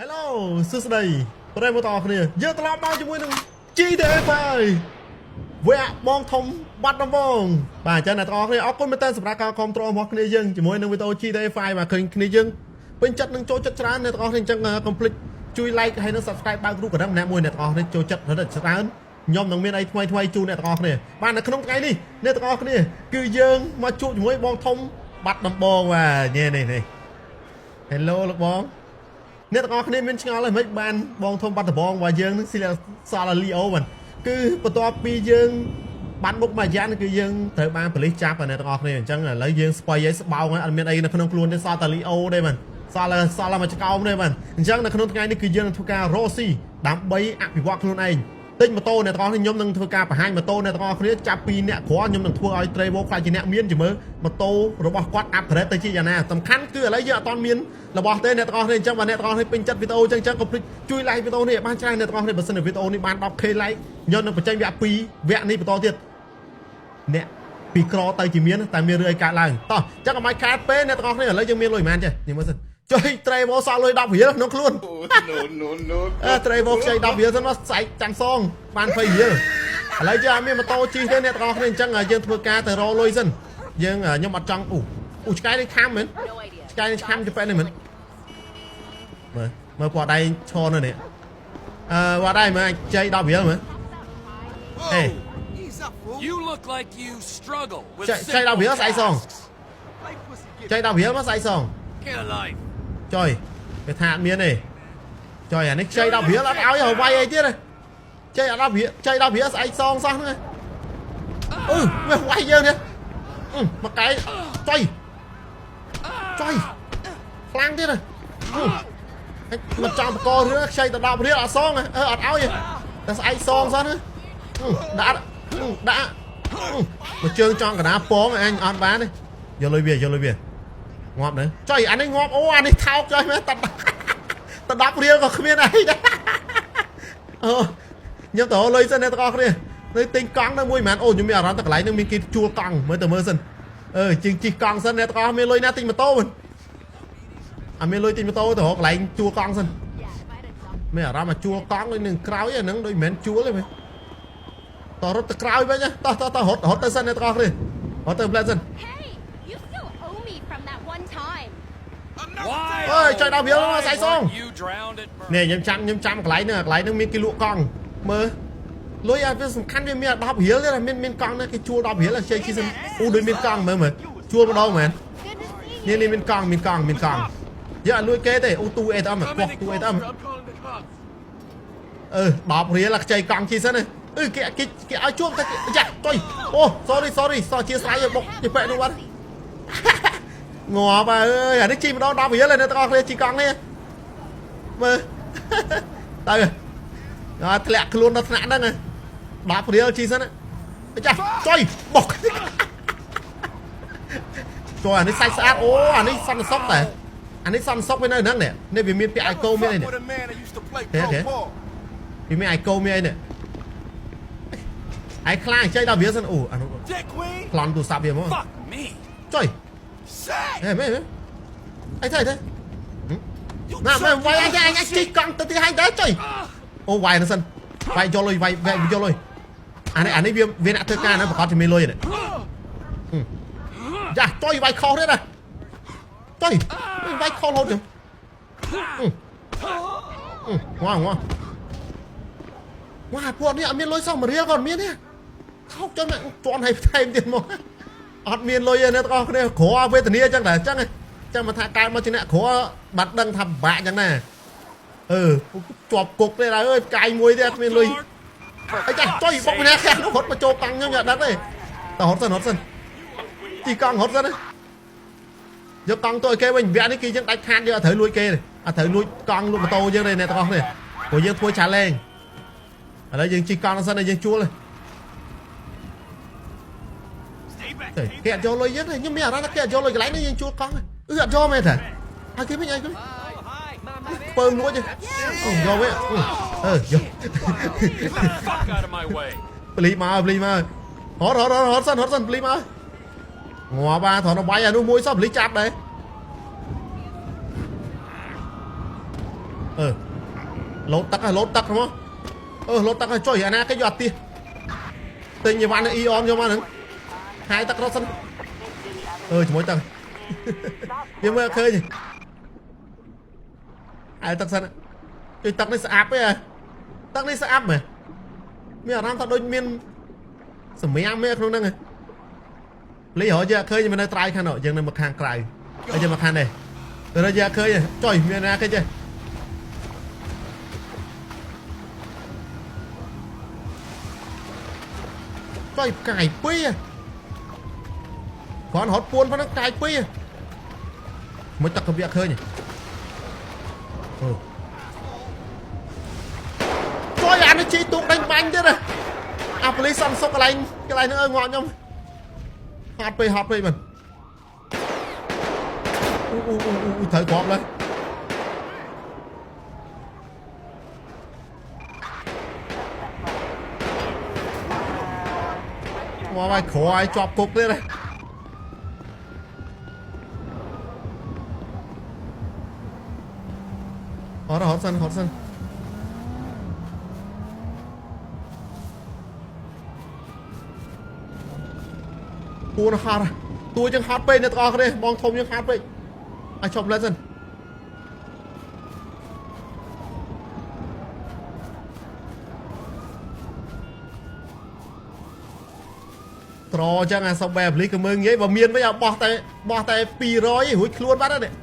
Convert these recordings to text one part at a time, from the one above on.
Hello សួស្តីប្រិយមិត្តទាំងអស់គ្នាយើងត្រឡប់មកជាមួយនឹង GTA 5 វគ្គបងធំបាត់ដំបងបាទអញ្ចឹងអ្នកទាំងអស់គ្នាអរគុណមែនតើសម្រាប់ការគាំទ្ររបស់គ្នាយើងជាមួយនឹងវីដេអូ GTA 5 បាទឃើញគ្នាយើងពេញចិត្តនឹងចូលចិត្តច្រើនអ្នកទាំងអស់គ្នាអញ្ចឹងកុំភ្លេចជួយ like ហើយនិង subscribe បើករូបកណ្ដឹងម្នាក់មួយអ្នកទាំងអស់គ្នាចូលចិត្តរត់ច្រើនខ្ញុំនឹងមានអីថ្មីជូនអ្នកទាំងអស់គ្នាបាទនៅក្នុងថ្ងៃនេះអ្នកទាំងអស់គ្នាគឺយើងមកជួបជាមួយបងធំបាត់ដំបងបាទនេះ Hello លោកបងអ្នកទាំងអស់គ្នាមានឆ្ងល់ហើយមិនបានបងធំបាត់ដំបងរបស់យើងនឹងសាឡាលីអូហ្នឹងគឺបន្ទាប់ពីយើងបានមុខមួយយ៉ាងគឺយើងត្រូវបានប៉ូលីសចាប់អ្នកទាំងអស់គ្នាអញ្ចឹងឥឡូវយើងស្បៃឲ្យស្បោងអត់មានអីនៅក្នុងខ្លួនទេសាឡាលីអូទេបានសាឡាមកឆ្កោមទេបានអញ្ចឹងនៅក្នុងថ្ងៃនេះគឺយើងនឹងធ្វើការរស់ស៊ីដើម្បីអភិវឌ្ឍខ្លួនឯងទិញម៉ូតូអ្នកទាំងអស់គ្នាខ្ញុំនឹងធ្វើការបង្ហាញម៉ូតូអ្នកទាំងអស់គ្នាចាប់ពីអ្នកក្រខ្ញុំនឹងធ្វើឲ្យ Trevo ខ្លាចជាអ្នកមានជំរឿម៉ូតូរបស់គាត់ upgrade ទៅជាយ៉ាងណាសំខាន់គឺឥឡូវយើងអត់ទាន់មានរបស់ទេអ្នកទាំងអស់គ្នាអញ្ចឹងបើអ្នកទាំងអស់គ្នាពេញចិត្តវីដេអូអញ្ចឹងកុំភ្លេចជួយ like វីដេអូនេះឲ្យបានច្រើនអ្នកទាំងអស់គ្នាបើសិនជាវីដេអូនេះបាន 10k like ខ្ញុំនឹងបញ្ចេញវគ្គ2វគ្គនេះបន្តទៀតអ្នកពីក្រទៅជាមានតែមានរឿងអីកើតឡើងតោះអញ្ចឹងកុំឲ្យខាតពេលអ្នកទាំងអស់គ្នាឥឡូវយើងមានលុយប៉ុន្មានចេះនិយាយមើលសិនចុយ Trevo សល់លុយ10រៀលក្នុងខ្លួន No. Trevo ខ្ចី10រៀលសិនមកស្អែកចាំងសងបាន20រៀលឥឡូវយើងអត់មានម៉ូតូជិះទេអ្នកទាំងអស់គ្នាអញ្ចឹងយើងធ្វើការទៅរកលុយសិនយើងខ្ញុំអត់ចង់អូឆ្កែនេះខាំមែនឆ្កែនេះខាំទៅពេទ្យនេះមែនមើលពណ៌ដៃឈរនៅនេះពណ៌ដៃមើលខ្ចី10រៀលមើលហេ You look like you struggle with ខ្ចី10រៀលស្អែកសងខ្ចី10រៀលមកស្អែកសង Get a life. ចុយគេថាអត់មានទេចុយអានេះខ្ចី10រៀលអត់ឲ្យហៅវាយអីទៀតទេចៃ10រៀលចៃ10រៀលស្អែកសងសោះហ្នឹងវាវាយយើងនេះមកកែចុយខ្លាំងទៀតមកចង់បករឿងខ្ចីទៅ10រៀលអត់សងអត់ឲ្យតែស្អែកសងសោះហ្នឹងដាក់មកជើងចង់កណ្ដាលពងអញអត់បានទេយកលុយវាងាប់ទៅចុយអានេះងាប់អូអានេះថោកចុយមែនតែ10រៀលក៏គ្មានអីដែរខ្ញុំទៅលុយសិនអ្នកទាំងអស់គ្នានៅទិញកង់នៅមួយមែនអូខ្ញុំមានអារម្មណ៍តែកន្លែងនឹងមានគេជួលកង់មើលទៅមើលសិនជាងជិះកង់សិនអ្នកទាំងអស់មានលុយណាទិញម៉ូតូមិនអត់មានលុយទិញម៉ូតូទៅរកកន្លែងជួលកង់សិនមានអារម្មណ៍មកជួលកង់នឹងក្រោយហ្នឹងដូចមិនមែនជួលទេមើលតរត់ទៅក្រោយវិញតោះរត់ទៅសិនអ្នកទាំងអស់គ្នារត់ទៅផ្លែសិនអើយចុយ10រៀលមកស្អែកសងនេះខ្ញុំចាំកន្លែងហ្នឹងមានគេលក់កង់មើលលុយឲ្យវាសំខាន់វាមាន10រៀលទេមានកង់នេះគេជួល10រៀលជ័យជីសិនអូដូចមានកង់មើលជួលម្ដងមែននេះមានកង់យកឲ្យលួចគេទេអូទូ ATM មកកោះទូ ATM 10រៀលខ្ចីកង់ជីសិនគេឲ្យជួលតែចាចុយអូ sorry សោះជាស្រ័យបុកជាប៉ែនោះបាត់ងាប់អើយអានេះជីម្ដង10រៀលអ្នកទាំងអស់គ្នាជីកង់នេះមើលទៅធ្លាក់ខ្លួនដល់ថ្នាក់ហ្នឹង10រៀលជីសិនចាចុយបុកចូលអានេះសាច់ស្អាតអូអានេះសន្តិសុខតែអានេះសន្តិសុខវានៅហ្នឹងនេះវាមានពាក្យអាយកោមានអីនេះវាមានអាយកោមានអីនេះអាយខ្លាំងចៃ10រៀលសិនអូអានោះប្លន់ទូរស័ព្ទវាមកចុយមែនអីទៅណាមើលវាយអញជីកង់ទៅទីហើយទៅចុយអូវាយនោះសិនវាយយកលុយអានេះវាអ្នកធ្វើការណាប្រកាសជាមានលុយនេះចាចុយវាយខុសទេណាចុយវាយខុសរហូតខ្ញុំវ៉ាពួកនេះអត់មានលុយសោះ1រៀលក៏អត់មានទេខោកចុយមកជន់ឲ្យផ្ថែមទៀតមកអត់មានលុយទេអ្នកទាំងអស់គ្នាក្រវេទនាអញ្ចឹងតែអញ្ចឹងមកថាកើតមកជាអ្នកក្របាត់ដឹងថាពិបាកអញ្ចឹងណាជាប់គុកទេហើយអើយផ្កាយមួយទេអត់មានលុយអីចាចុយបុកម្នាក់ខាងនោះរត់មកចូលកង់ខ្ញុំយកដឹងទេតរត់សិនជីកង់រត់សិនយកកង់ទៅឲ្យគេវិញវគ្គនេះគេយើងដាច់ខាតយើងអត់ត្រូវលួចគេទេអត់ត្រូវលួចកង់លួចម៉ូតូយើងទេអ្នកទាំងអស់គ្នាព្រោះយើងធ្វើ challenge ឥឡូវយើងជីកង់សិនហើយយើងជួលគេអត់យកលុយយើងទេខ្ញុំមានអារម្មណ៍ថាគេអត់យកលុយកន្លែងនេះយើងជួលកង់អត់យកមែនទេឲ្យគេវិញឲ្យគេពើលួចយកវិញយកប្លីមករត់សិនប្លីមកងាប់ត្រង់វាយអានោះមួយសោះប្លីចាប់ដែរ lột tắc đúng không lột tắc rồi trời anh cái giọt tia tình như bạn ion cho mà nè hai tắc nó sân chỉ mỗi tầng nhưng mà khơi gì ai tắc sân cái tắc này sẽ áp ấy tắc này sẽ áp mà bây giờ làm thật đôi miên sầm mấy am mấy không năng này lấy hỏi chưa khơi nhưng mà nơi trai khăn nổi dừng này một hàng cài ở trên mặt hàng này từ đây ra khơi trời miên ra cái chưa trời cài quý còn hot buôn nó cài quý mới tắc cái việc khơi nhỉ trời anh nó chỉ tụt đánh bánh chứ này lấy xong sốc cái này nữa ngon không hotไปmình thấy gọt lên mà mày khổ ai chọc cục đây này hot sânตัวนะฮาร์ตัวยังฮาร์ดไปเนี่ยตอกเลยมองทมยังฮาร์ดไปไอชอบแล้วสิตรอจังอ่ะสแบบลิกกับมึงงี้บ่เมียนไม่เอาบอกแต่ปีร้อยหุ่ยคล้วนบ้านนั่นเนี่ย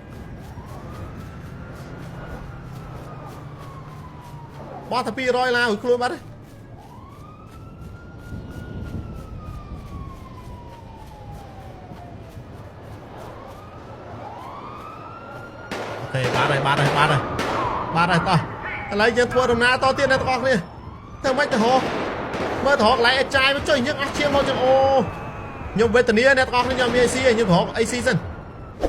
บอกแต่ปีร้อยแล้วหุ่ยคล้วนบ้านba đây to lấy dân thua đồng na to tiền này to kia thằng mấy thằng hồ mới thọ lại trai mới chơi những chiêm thôi chẳng ô nhưng về tận này to kia nhưng AC nhưng thọ AC sân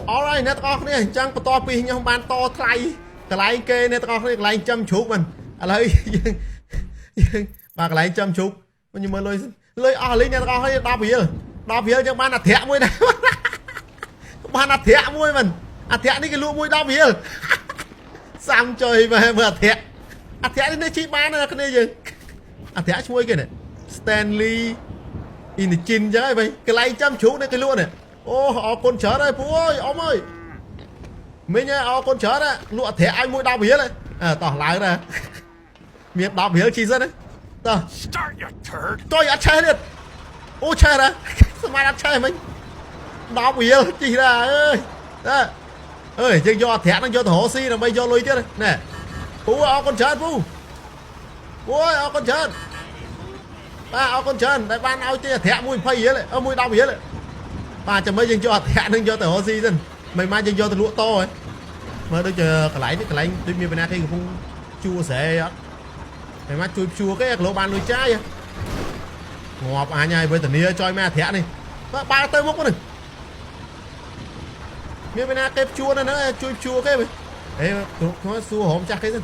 alright này to kia chẳng có to pi nhưng ban to thay cái lại kê này to kia lại chăm chúc mình lấy bà lại chăm chúc nhưng mà lấy lấy này to kia đau phía nhưng ban là thẻ mũi này ban là thẻ mũi mình thẻ đi cái lũ mũi đau phía xong chơi mà vừa thẻ thẻ đến đây chi bán là cái này gì thẻ chui kìa này Stanley in chin chứ vậy cái này chăm chú này cái lúa này họ con chở đây phú ơi ông ơi mấy nhá con chở đó lụa thẻ anh mũi đau phía này tỏ lại ra miệng đau phía chi rất đấy tỏ tôi ăn chơi được ô chơi ra sao mai ăn chơi mình đau phía chi ra ơi đó ơi chứ do thẻ nó do thổ si là bây do lôi chứ này nè phú con trơn phú ôi con trơn ba con trơn đại ban ao chơi thẻ mùi phay vậy này mùi đau vậy này ba cho mấy dân cho thẻ nó do thổ si dân mày mai dân do từ lụa to ấy mà đôi chờ cái lấy tôi miền Nam thì không chua sẻ á mày mai chua cái lỗ bàn lùi trái à ngọt nhai với tận nia cho mẹ thẻ này ba tới mốc này miếng bên cái chua này nó chua cái đấy nó xua hổm chắc cái gì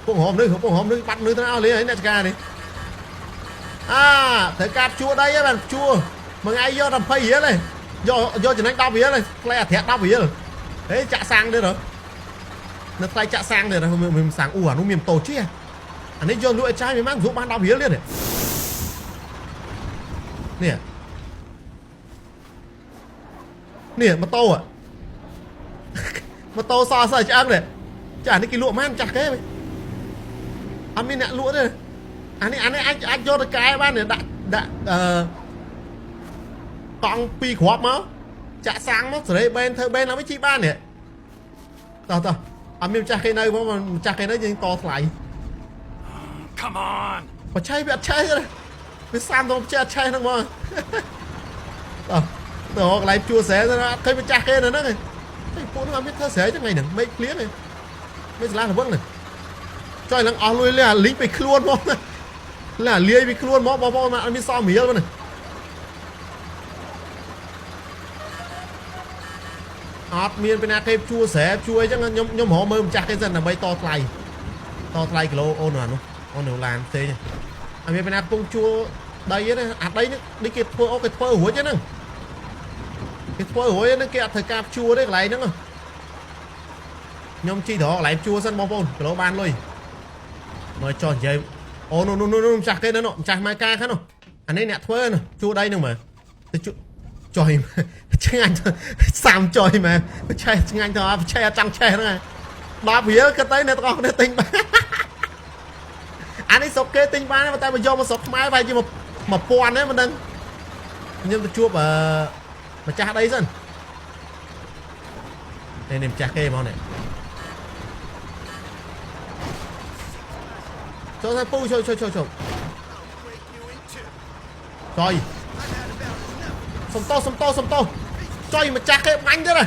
cũng hổm nữa bắt nữa thế nào lấy ấy nè ca này thấy cạp chua đây á bạn chua mà ngay do làm phay gì này do chỉ đánh đau vía này lại thẹt đau vía rồi đấy chạ sang đây rồi nó tay chạ sang đây rồi mình sáng nó miền tổ chứ anh ấy do lụi trai mình mang giúp ban đau vía liền này nè mà tô à mà to so sờ cho ăn này chả cái lụa mang chặt cái mày anh mới nè lụa đây anh cho được cái ban này đã con pi khóa máu chả sáng nó rồi bên thơ bên nó mới chi ban này tao anh mới chặt cái này mà chặt cái này to lại come on mà chay bị chay rồi mới sam đâu chay nó mà tao lại chua xé ra thấy bị chặt cái này nữa này phụ nó biết thơ xế chắc này nè mấy clip này mấy lá là vâng này cho anh lui là lính bị luôn không là lia bị luôn bó mà anh biết sao mía luôn này miền bên kia chua xé chua chắc nhóm họ mơ chặt cái dân là bay to tay kilo ôn rồi luôn ôn đều làm thế nhỉ anh miền bên kia chua đây đấy đây đi kịp cái phơ hủa chứ nè cái phơi hối nó kia thời cạp chua đấy lại nữa nhom chi đó lại chua sân bóng bồn cái lỗ ban lui mà cho vậy ô nó chặt cái đó nó chặt mai ca khác nó anh ấy nẹt thuê nè chua đây nữa mà trời chơi anh sam trời mà chơi anh thôi chơi trăng chơi nữa này đạp vía cái tay này con này tinh anh ấy sọc kê tinh ba mà tay mà do mà sọc máy vai chứ mà poan đấy mà đừng nhưng mà chua mà chặt đây dân đây nem chặt kê món này cho ra pu cho rồi sông to chơi mà chặt cái bánh thế này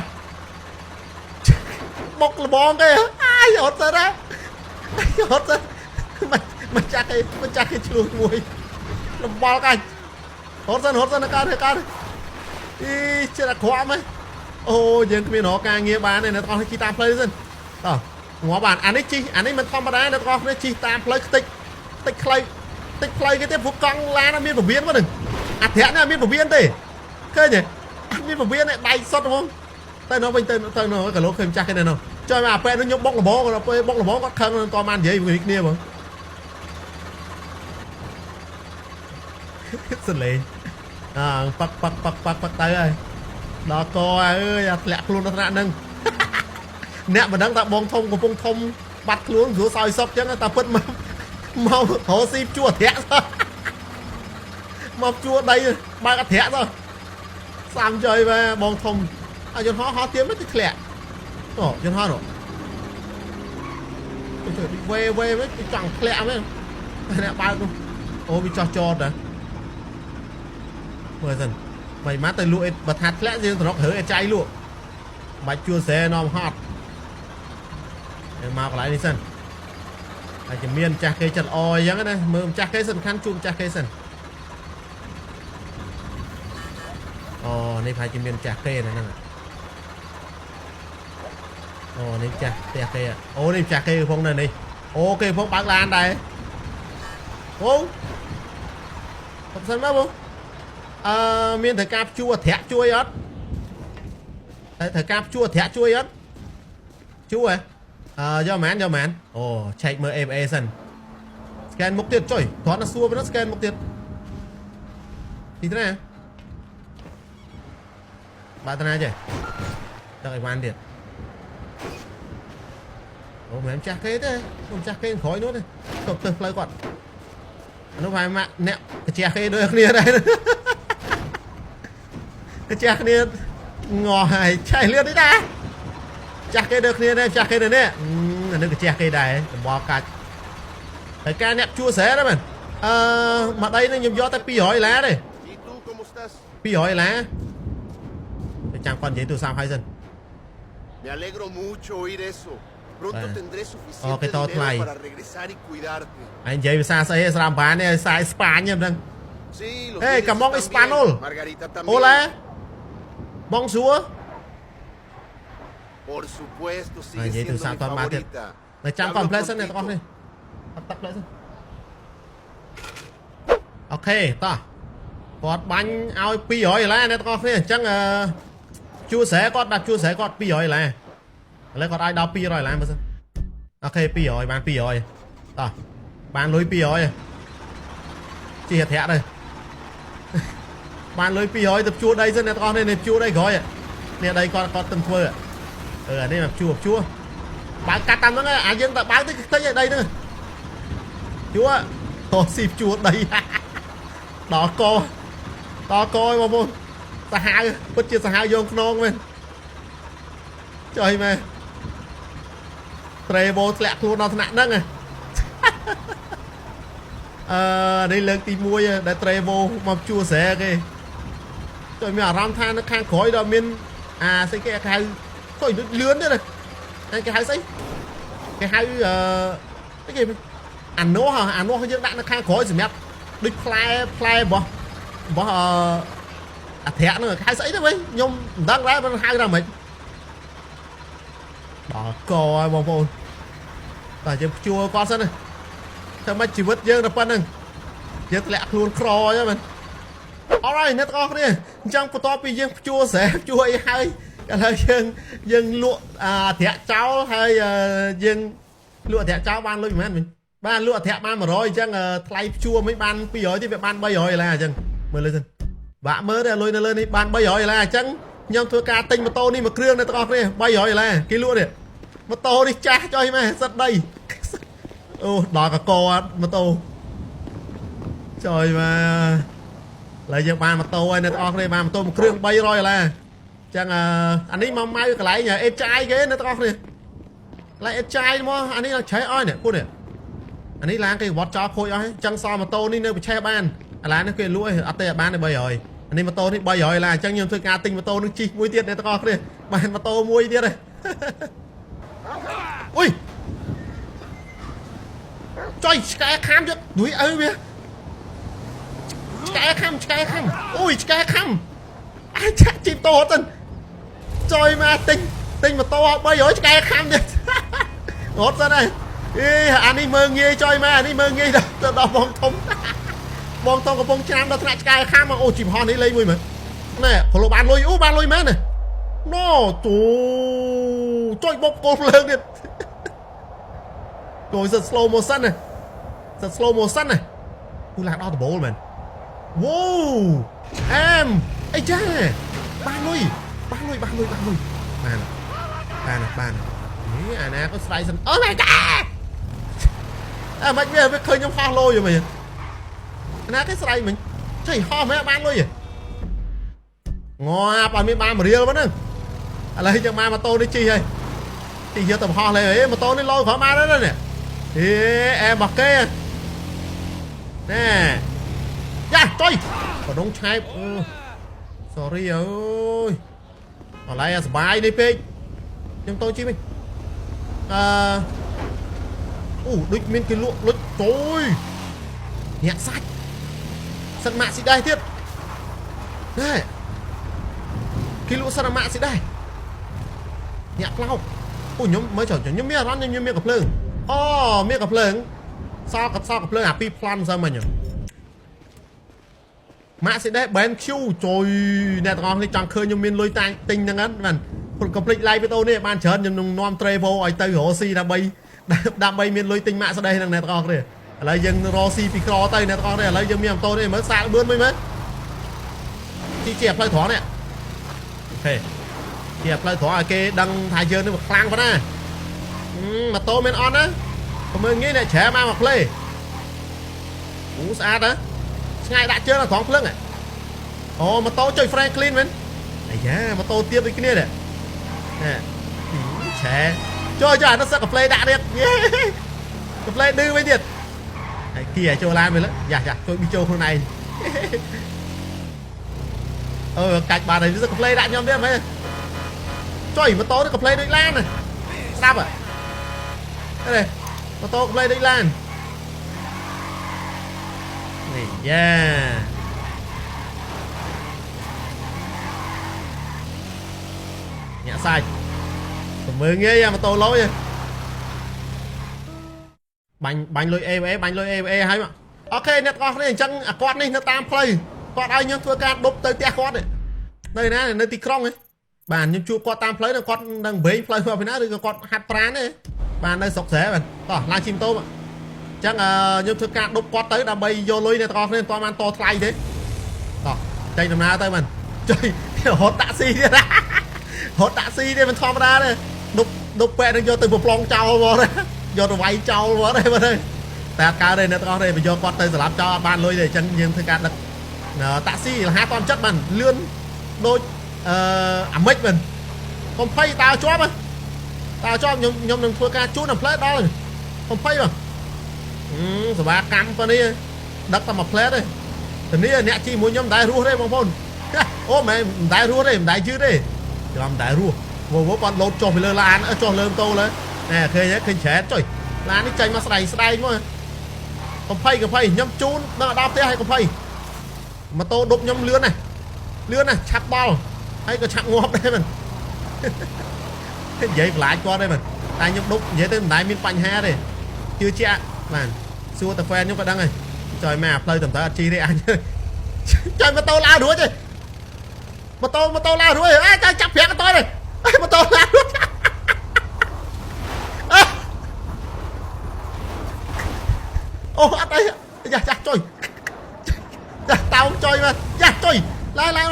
bốc là bom cái ai hốt ra đó hốt ra mà chặt cái chuồng mùi là bao cái hốt ra nó cao đi chưa là khó mấy ô dân cái nó càng nghe bán này nó còn chi tam play dân ngõ bàn anh ấy mình không đá nó con nó chi tam play tích play cái tiếp phục con lá nó miên vào biên quá đừng thẻ nó miên vào biên đi cái nhỉ miên vào biên này bay sót đúng không tay nó cả lỗ khơi chắc cái này nào chơi mà pe nó nhúc bốc là bó có thân to man vậy người kia mà xin lệ bắt tay ơi đó coi ơi lẹt luôn nó nâng nè mà đang tạo bong thông của bong thông bắt luôn rửa soi sóc chứ ta phân mau thổ xịp chua thẻ thôi mọc chua đây ba cái thẻ thôi sam chơi về bong thông cho họ tiếng mấy cái lẹ cho họ rồi về mấy cái chẳng lẹ mấy nè ba luôn ô bị cho rồi mời dần mày má tay lụi bật hạt lẽ riêng nó hở cháy luôn bạch chua xe nó hot mau lại đi sân ai chỉ miên chặt cây chặt oi giống cái này mưa chặt cây sân khăn chung chặt cây sân này phải chỉ miên chặt cây này nè này chặt cây à này chặt cây phong này đi ok phong bạc lan đây không sân mất không miên thời cáp chua thẻ chuối ớt thời cáp chua thẻ chuối ớt chú à do mán chạy mơ em sân scan mục tiêu trời thoát nó xua với nó scan mục tiêu thì thế này bạn thế này chứ cho cái quan điện mà em chắc thế không chắc cái khói nốt đây cục từ lấy còn nó phải mà nẹo cái chè cái đôi kia đây cái chè kia ngò hay chạy liên đấy ta chặt cái được kia đây chặt cái này nè là nó cái chè cái này bò cạch cái ca nẹp chua xé đó mình mà đây nó nhầm do ta pi hỏi lá đây pi hỏi lá chẳng còn giấy từ sao hay dân Me alegro mucho oír eso. Pronto tendré suficiente to dinero para regresar y cuidarte. anh giấy xa xây làm bán này sai span nhầm đừng Sí, los hey come on Espanol Margarita también. hola bonjour Por supuesto, giấy sigue từ siendo sao mi toàn mát thiệt favorita. này chẳng còn play sân này con đi tắt lại sân ok ta còn bánh ao pi hỏi là này con đi chẳng chua sẻ con đặt chua sẻ con pi hỏi là lấy con ai đào pi rồi làm mà sao ok pi hỏi bán pi hỏi ta bán lối pi hỏi chỉ hệt thẻ đây bán lối pi hỏi tập chua đây dân này con này chua đây gói nè đây con từng phơi ở đây là chua bán cắt tăm nữa à dân ta bán tới đây nữa chúa to xịp chua đây đó to coi mà vô ta hai bất chưa ta hai vô non men trời mày treble lẹ luôn nó nặng đó này đây lần tìm mua để treble mà chua xẻ kì trời mày ram than nó khang khói đó miên xây cái hai khói nó lướn đấy này cái hai xây cái hai cái gì ăn nó hơi đạn nó khang khói gì mẹ đi play bỏ thẻ nữa hai sấy đó mấy nhung đang ra bên hai ra mình đó coi bông bông tại chứ chua con sân này sao mà chỉ vứt dương được phân đừng chứ lẹ luôn cro cho mình alright nét con đi trong của to bị dương chua sẽ chua hai ឥឡូវយើងលក់ធាក់ចោលហើយយើងលក់ធាក់ចោលបានលុយប៉ុន្មានវិញបានលក់ធាក់បាន100អញ្ចឹងថ្លៃជួមិនបាន200ទេវាបាន300ដុល្លារអញ្ចឹងមើលលើសិនបាក់មើលទេលុយនៅលើនេះបាន300ដុល្លារអញ្ចឹងខ្ញុំធ្វើការទិញម៉ូតូនេះមួយគ្រឿងនៅទាំងអស់គ្នា300ដុល្លារគេលក់នេះម៉ូតូនេះចាស់ចុយម៉ែសិតដីអូដល់កកអត់ម៉ូតូចុយម៉ែឡើយយើងបានម៉ូតូហើយនៅទាំងអស់គ្នាបានម៉ូតូមួយគ្រឿង300ដុល្លារចឹងអានេះមកម៉ៅកន្លែងអេតចាយគេនៅទាំងអស់គ្នាកន្លែងអេតចាយមកអានេះឡើងឆេះអស់នេះពួកនេះអានេះឡានគេវត្តចោលខូចអស់ចឹងសល់ម៉ូតូនេះនៅប្រឆេះបានអាឡាននេះគេលក់អត់ទេបានទេ300អានេះម៉ូតូនេះ300ដុល្លារអញ្ចឹងខ្ញុំធ្វើការទិញម៉ូតូនឹងជិះមួយទៀតនៅទាំងអស់គ្នាបានម៉ូតូមួយទៀតហើយអុយចុយឆ្កែខាំយកឌុយអើវាឆ្កែខាំអូយឆ្កែខាំអាចចាក់ជីតោទៅចុយមកទិញម៉ូតូ300ឆ្កែខាំទៀតរត់ទៅហើយអានេះមើងងាយចុយមកអានេះមើងងាយទៅដល់បងធំកំពុងច្រាំដល់ថ្នាក់ឆ្កែខាំអូជីបហោះនេះលេងមួយមើលណែព្រោះបានលុយអូបានលុយមែនណាណូទូចុយបុកកូនភ្លើងទៀតចូលសិត slow motion ណាសិត slow motion ណាគូឡើងដល់ដបូលមែនវ៉ូអែមអីចាបានលុយបាននេះអាណាក៏ស្ដាយសិនអូ my god មិនវាឃើញខ្ញុំហោះលុយយមែនអាណាគេស្ដាយមិញចុយហោះមែនបានលុយងាប់ឲ្យមានបាន1រៀលហ្នឹងឥឡូវយើងមកម៉ូតូនេះជិះហើយជិះយកទៅហោះលេងម៉ូតូនេះលុយក្រោមបានហើយនេះអែមរបស់គេណែយ៉ាចុយបដងឆែបsorry អើយអឡៃសបាយនេះពេកខ្ញុំតូចជីវិញអូដូចមានគេលក់លុចចុយញាក់សាច់សិនម៉ាក់ស៊ីដែរទៀតណែគេលក់សិនម៉ាក់ស៊ីដែរញាក់ក្លោកអូខ្ញុំមើលចុះខ្ញុំមានអារម្មណ៍ខ្ញុំមានកាភ្លើងអូមានកាភ្លើងសល់កាភ្លើងអា2ប្លន់សើមិញម៉ាក់ស៊ីដែរ BenQ ចុយអ្នកទាំងអស់នេះចង់ឃើញខ្ញុំមានលុយតាំងទិញហ្នឹងហ្នឹងព្រោះ complete live វីដេអូនេះបានច្រើនខ្ញុំនឹងនាំ travel ឲ្យទៅរកស៊ីដើម្បីមានលុយទិញម៉ាក់ស្ដីហ្នឹងអ្នកទាំងអស់គ្នាឥឡូវយើងរកស៊ីពីក្រទៅអ្នកទាំងអស់គ្នាឥឡូវយើងមានម៉ូតូនេះមើលសាកលឿនមួយមើលជាផ្លូវត្រង់នេះអូខេជាផ្លូវត្រង់ឲ្យគេដឹងថាយើងនេះខ្លាំងប៉ុណ្ណាម៉ូតូមានអន់ណាមើលងាយអ្នកច្រែមកផ្លេអូស្អាតហ៎ឆ្ងាយដាក់ជើងដល់ត្រង់ភ្លឹងអូម៉ូតូចុយ Franklin មែនអាយ៉ាម៉ូតូទៀតដូចគ្នានេះឆែចូលអានោះសឹកកាផ្លេដាក់ទៀតកាផ្លេឌឺវិញទៀតហើយគីឲ្យចូលឡានមើលយ៉ាជួយប៊ីចូលខ្លួនឯងកាច់បានហើយសឹកកាផ្លេដាក់ខ្ញុំទៀតមែនចុយម៉ូតូនេះកាផ្លេដូចឡានណាស្ដាប់នេះម៉ូតូកាផ្លេដូចឡាននេះយ៉ាញាក់សាច់មើលងាយម៉ូតូលុយបាញ់លុយ AVA បាញ់លុយ AVA ហើយមកអូខេអ្នកទាំងអស់គ្នាអញ្ចឹងអាគាត់នេះនៅតាមផ្លូវគាត់ឲ្យខ្ញុំធ្វើការដប់ទៅផ្ទះគាត់នៅណានៅទីក្រុងបាទខ្ញុំជួបគាត់តាមផ្លូវគាត់នឹងវែងផ្លូវមកពីណាឬក៏គាត់ហាត់ប្រាណទេបាទនៅស្រុកស្រែបាទតោះឡើងជិះម៉ូតូមកចឹងខ្ញុំធ្វើការដប់គាត់ទៅដើម្បីយកលុយអ្នកទាំងអស់គ្នាមិនទាន់បានតថ្លៃទេតោះចេញដំណើរទៅបានចុយរត់តាក់ស៊ីទៀតរត់តាក់ស៊ីទេមិនធម្មតាទេដប់ពេកនឹងយកទៅប្រឡងចោលមកទេយកទៅវាយចោលមកទេបាទតែអត់កើតទេអ្នកទាំងអស់គ្នាបើយកគាត់ទៅសម្រាប់ចោលអត់បានលុយទេអញ្ចឹងយើងធ្វើការដឹកតាក់ស៊ីលហាតន់ចិត្តបានលឿនដូចអាមិចមិនកុំភ័យតើជាប់ខ្ញុំនឹងធ្វើការជូនដល់ផ្លែដល់កុំភ័យបងសេវាកម្មប៉ុណ្នេះដឹកតែមួយផ្លែទេទៅនេះអ្នកជីមួយខ្ញុំមិនដែររស់ទេបងប្អូនអូមិនដែររស់ទេមិនដែរយឺតទេខ្ញុំមិនដែររស់វគាត់លោតចុះពីលើឡានចុះលើម៉ូតូលើណែឃើញច្រែតចុយឡាននេះចេញមកស្ដែងមកកុំភ័យខ្ញុំជូនដល់ដល់ផ្ទះឲ្យកុំភ័យម៉ូតូដប់ខ្ញុំលឿនណាឆាប់ដល់ហើយក៏ឆាប់ងាប់ដែរមិននិយាយបន្លាចគាត់ទេមិនតែខ្ញុំដប់និយាយទៅមិនដែរមានបញ្ហាទេជឿជាក់បាទសួរតែ fan ខ្ញុំក៏ដឹងហើយចុយមកផ្លូវតំតើអត់ជីទេអញចុយម៉ូតូឡើងរួចទេ ម៉ូតូឡារួយអើចាប់ប្រាក់កតនេះម៉ូតូឡារួយអូអត់អីយ៉ាចាស់ចុយចាស់តោងចុយមកចាស់ចុយឡើង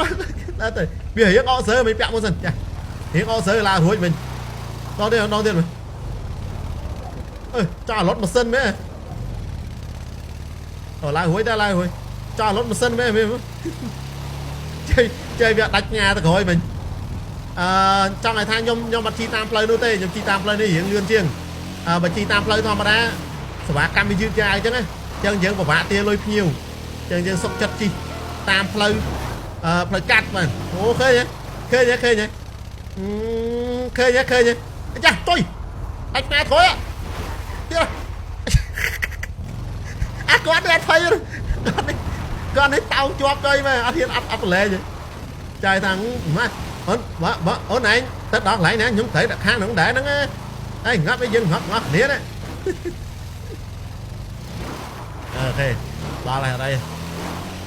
ទៅវារៀងអកសើមិនពាក់មុនសិនចារៀងអកសើឡារួយវិញដល់ទៀតមើលចារត់ម៉ាស៊ីនមែនអូឡើងរួយដែរឡើងរួយចារត់ម៉ាស៊ីនមែនchơi việc đánh nhà tôi gọi mình trong này than nhom bật chi tam play nô tê nhom chi tam play đi hiện lươn chiêng bật chi tam play thôi mà đã số bạc cam đi dư chơi chứ á chân dưỡng của bạn tia lôi nhiều chân dưỡng sốc chất chi tam play play cắt mà ô khơi nhé chà tôi đánh nhà thôi á con đây thôi con ấy tao cho chơi mà anh thiên ấp lệ vậy trời thằng mà ở này tết đó lại nè những thể đặt khang nó để nó ấy ngắt cái dân ngắt nĩa đấy ok đó là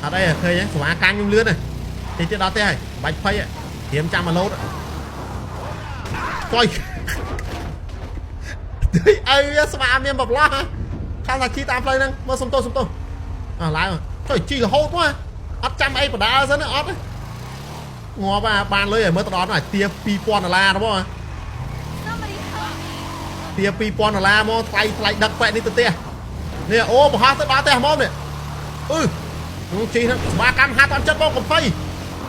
ở đây khơi nhé quả canh nhung lươn này thì trên đó thế này bạch phay kiếm trăm mà lốt coi ơi sao em bọc lo khang là chi tam play nè mà xong tôi lại rồi trời chi là hốt quá ắt trăm ấy của đá rất là ớt đấy ngó ba ban lấy ở mới đó là tia pi pon là đúng không tia pi pon là mò thay đặt vậy đi từ tia nè ô bỏ hai tới ba tia mom này chi nó ba cam hai con chất bông còn phay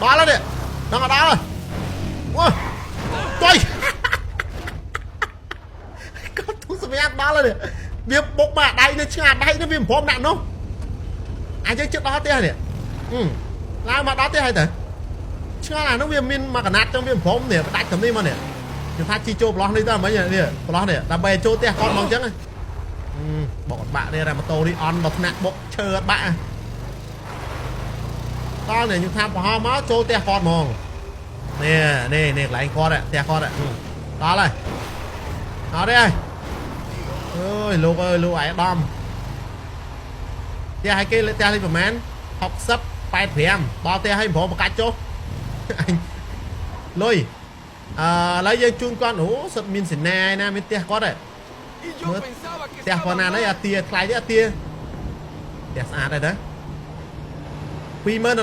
đó là nè đang ở đó rồi trời con thú sự việc đó là nè việc bốc mà đây nó chưa đây nó viêm phom nặng không ai chơi trước đó tia nè lao mà đó tia hay thế chưa là nó viêm min mà cả nát trong viêm phom nè đánh thầm đi mà nè chúng ta chi chô blog đi ta mấy nhỉ nè blog nè ta bè chô tia con mong chắc này bọn bạn đây là một tô đi on một nặng bốc chơi bạn con này chúng ta bỏ máu chô tia con mong nè là anh con đấy tia con đấy đó này đó đây ơi lưu ấy đom tia hai kia lên tia lên của mán học sắp bay phèm bao tia hay một cách chỗ anh lôi lấy dây chun con ủ sập min xỉn nè nè min tia có đấy tia con nào đấy à tia khai đấy à tia xa đây đấy pi mơn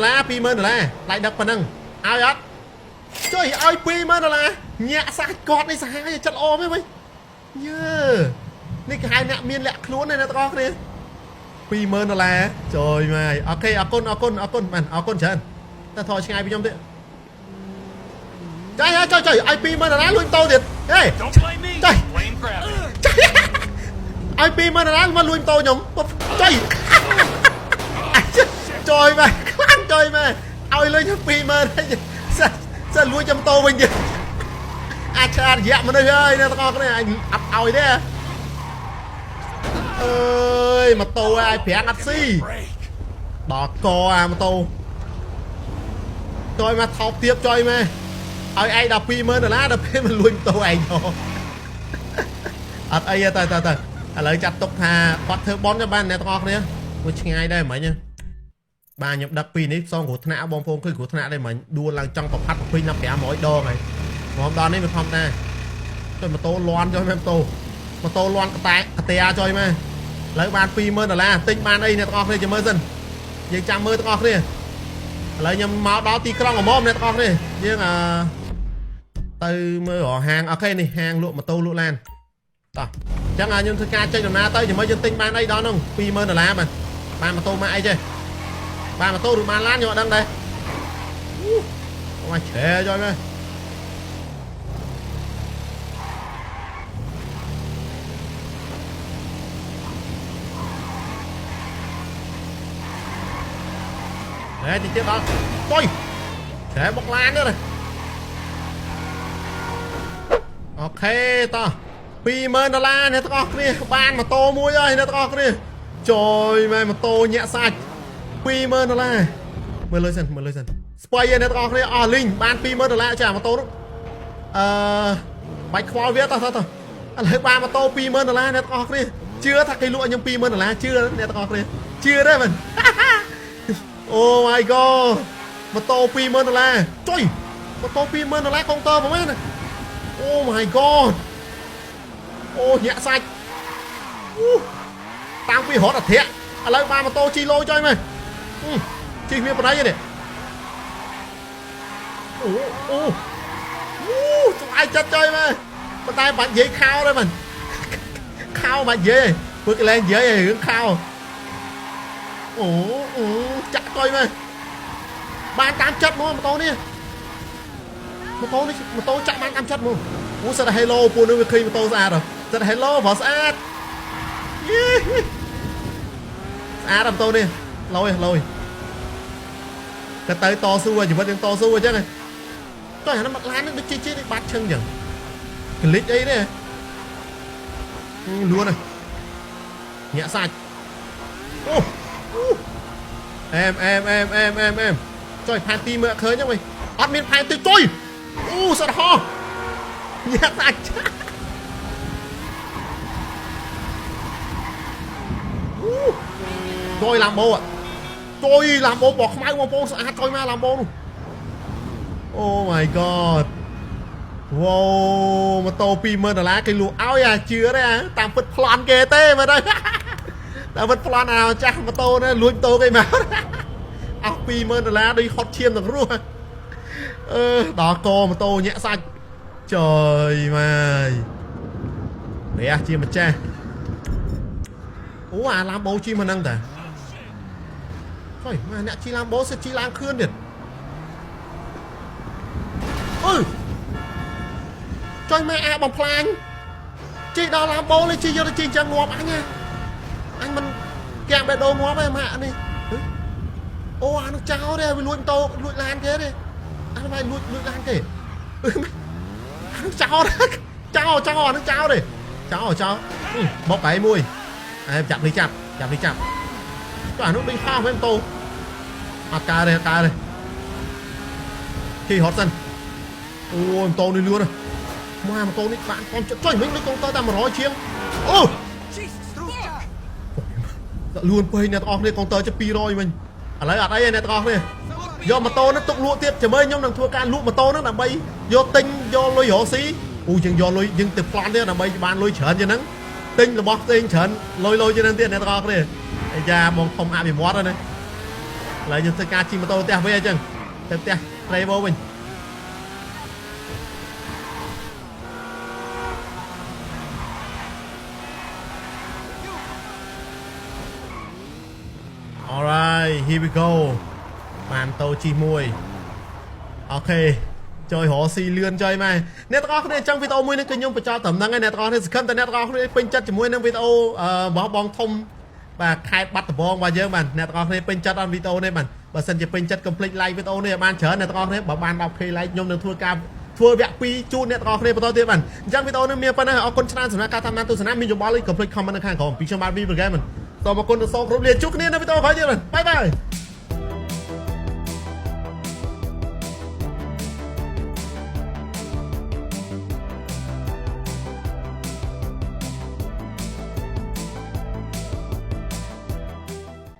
là lại đập phần nâng ai á trời ơi pi mơn là nhẹ xa con đi xa chặt ôm ấy mấy nhớนี่cái hai nạ miên lẹ luôn này nè tao con đi pi mơn là trời mày ok ở con màn ở con chân ta thôi ngay bên trong đấy trời ai pi mơn là luôn to thiệt hey trời ai pi mơn là mà luôn to nhom trời trời mày ai lên cho pi mơn sao luôn trong to mình vậy cha dạ mà đây ơi nè tao con cái này anh ập ỏi đấy ơi mà tô ai phải ăn xi đỏ co mà tô tôi mà thọc tiếp chơi mà ai đập pi mơn rồi lá đập pi mình luôn tô anh thôi ai tay lấy chặt tục thà bắt thơ bón cho ban này tao con đấy với ngay đây mấy nhá ba nhập đặc pi này xong của thằng bom phun khơi của thằng đây mà đua lăng trong cọc phát pin nó bẻ mỗi đo này mà hôm đó này mình không ta cho mà tô loan cho em tô mà tô loan cái tia cho em lấy ban pi mơn là tinh ban đây nè tao đây cho mơ dân vậy chăm mơ tao đây lấy nhầm máu đó ti con ở mom nè tao đây nhưng là từ mơ ở hàng ok này hàng lụa mà tô lụa lan chắc là nhưng thứ ca chơi đồng na tới thì mới dân tinh ban đây đó không pi mơn là mà ba mà tô mãi chơi ba mà tô được ban lan cho đang đây ngoài trẻ cho em đấy thì tiếp đó tôi sẽ bọc lan nữa này ok to pi mơn la này tao đi ban mà tô muối ơi này tao đi trời mày mà tô nhẹ sạch pi mơn la mời lời dần spray này tao đi linh ban pi mơn la chả mà tô đó bạch khoa viết tao lấy ba mà tô pi mơn la này tao đi chưa thật cái lụa nhưng pi mơn la chưa này tao đi chưa đấy mình oh my god mà tô pi mơn là trời ម៉ូតូ$20,000កុងទ័រប្រហែលណាអូ my god អូញាក់សាច់តាំងពីរត់អាធៈឥឡូវបានម៉ូតូជីឡូចុយមើលជីមានបណ្ដៃទេអូស្អាយចិត្តចុយមើលប៉ុន្តែបាច់និយាយខោទេមិនខោបាច់និយាយព្រោះកន្លែងនិយាយរឿងខោអូចាក់ចុយមើលបានតាមចិត្តមកម៉ូតូនេះម៉ូតូចាក់បានតាមចិត្តមកអូសិតតែ Hello ពូនឹងវាឃើញម៉ូតូស្អាតហ៎សិតតែ Hello ព្រោះស្អាតស្អាតម៉ូតូនេះឡយតែទៅតស៊ូជីវិតយើងតស៊ូអញ្ចឹងទៅអានោះមកឡាននឹងដូចជិះនេះបាត់ឈឹងអញ្ចឹងកលិចអីនេះលួនញាក់សាច់អូអែមចុយផែនទីមើលឃើញហ្នឹងវិញអត់មានផែនទីចុយអូសត្វហោះញាក់សាច់ចុយឡាំបូចុយឡាំបូបោះខ្មៅបងប្អូនស្អាតចុយមកឡាំបូនោះអូ my god វ៉ូម៉ូតូ$20,000គេលក់ឲ្យអាជឿទេតាមពិតប្លន់គេទេមើលទៅតាមពិតប្លន់អាចាស់ម៉ូតូនេះលួចម៉ូតូគេមកអស់$20,000ដូចហត់ឈាមទាំងរស់ដល់កម៉ូតូញាក់សាច់ចុយមកព្រះជាម្ចាស់អូអាឡាំបូជិះមកហ្នឹងតាចុយមកអ្នកជិះឡាំបូសិតជិះឡើងខឿនទៀតចុយមកអាបំផ្លាញជិះដល់ឡាំបូនេះជិះយកទៅជិះចឹងងាប់អញមិនកាំងបេះដូងងាប់ទេម៉ាក់នេះអូអានោះចោលទេវាលួចម៉ូតូលួចឡានគេទេអានោះវាលួចឡានគេអានោះចោលអានោះចោលទេចោលមកបែមួយចាប់នេះចាប់તોអានោះដេញខោវិញម៉ូតូអត់កើតទេគេហត់សិនអូម៉ូតូនេះលឿនម៉ូតូនេះបានកូនចិត្តចុយមិញដូចកូនតើតែ100ជាងអូលឿនពេកអ្នកទាំងអស់គ្នាកូនតើចិត្ត200មិញឥឡូវអត់អីទេអ្នកទាំងអស់គ្នាយកម៉ូតូនេះទុកលក់ទៀតជាមួយខ្ញុំនឹងធ្វើការលក់ម៉ូតូហ្នឹងដើម្បីយកទិញយកលុយរកស៊ីអូយើងយកលុយយើងទៅប្លន់ទៀតដើម្បីបានលុយច្រើនជាងហ្នឹងទិញរបស់ផ្សេងច្រើនលុយជាងហ្នឹងទៀតអ្នកទាំងអស់គ្នាអាយ៉ាបងធំអភិវឌ្ឍហ្នឹងឥឡូវយើងធ្វើការជិះម៉ូតូផ្ទះវិញអញ្ចឹងទៅផ្ទះ Trevor វិញAlright, here we go បានតូជីមួយអូខេចុយរកស៊ីលឿនចុយម៉ែអ្នកទាំងអស់គ្នាអញ្ចឹងវីដេអូមួយនេះគឺខ្ញុំបញ្ចប់ត្រឹមហ្នឹងឯងអ្នកទាំងអស់គ្នាសង្ឃឹមតែអ្នកទាំងអស់គ្នាពេញចិត្តជាមួយនឹងវីដេអូរបស់បងធំបាទខេត្តបាត់ដំបងរបស់យើងបាទអ្នកទាំងអស់គ្នាពេញចិត្តអត់វីដេអូនេះបាទបើសិនជាពេញចិត្តកុំភ្លេច like វីដេអូនេះឲ្យបានច្រើនអ្នកទាំងអស់គ្នាបើបាន 10k like ខ្ញុំនឹងធ្វើវគ្គ2ជូនអ្នកទាំងអស់គ្នាបន្តទៀតបាទអញ្ចឹងវីដេអូនេះមានប៉ុណ្ណេះអរគុណច្រើនសម្រាប់ការតាមដានទស្សនាមានយោបល់អីកុំភ្លេច comment នៅខាងក្រោមពីខ្ញុំបាទ V Program សូមអរគុណដល់សូមគ្រប់លាជួបគ្នានៅវីដេអូក្រោយទៀតបាទបាយ